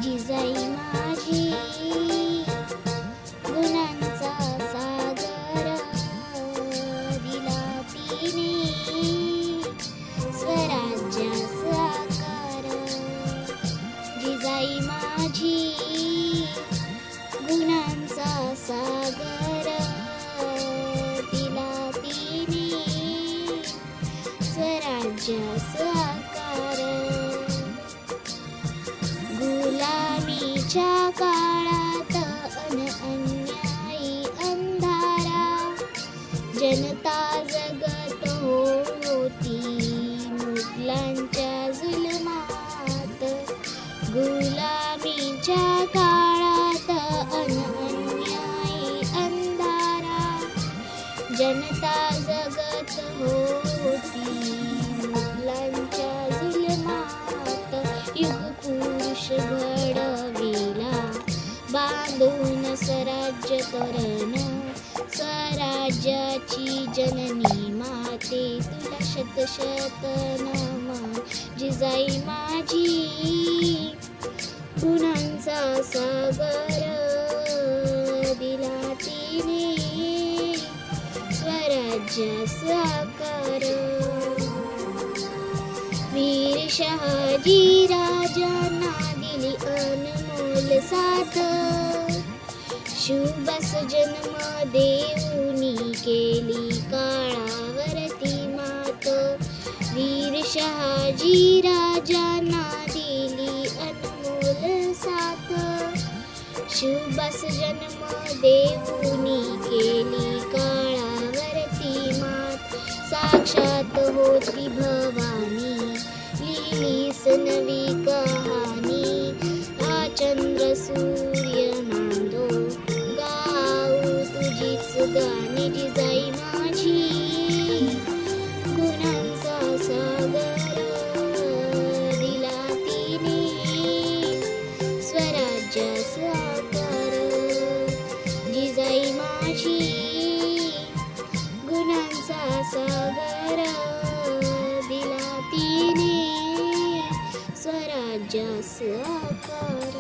जिजाई माझी गुणांचा सागर दिला तिने स्वराज्यास आकार। जिजाई माझी गुणांचा सागर दिला तिने स्वराज्यास आकार। गुलामीच्या काळात अन्यायी अंधारा जनता जगत होती मुघलांच्या जुलमात। गुलामीच्या काळात अन्यायी अंधारा जनता जगत होती मुघलांच्या जुलमात। युगपुरुष घडविला बांधून स्वराज्य तोरण स्वराज्याची जननी माते तुला शत शत नमन। जिजाई माझी गुणांचा सागर दिला तिने स्वराज्यास आकार। वीर शहाजी राजांना दिली अनमोल साथ शुभास जन्म देऊनी केली काळावरती मात। वीर शहाजी राजांना दिली अनमोल साथ शुभास जन्म देऊनी केली काळावरती मात। साक्षात होती भवानी लिहिलीस नवी कहाणी हा चंद्र सूर्य नांदो गाऊ तुझीच गाणी। जिजाई माझी गुणांचा सागर दिला तिने स्वराज्यास आकार। जिजाई माझी गुणांचा सागर दिला तिने स्वराज्यास आकार।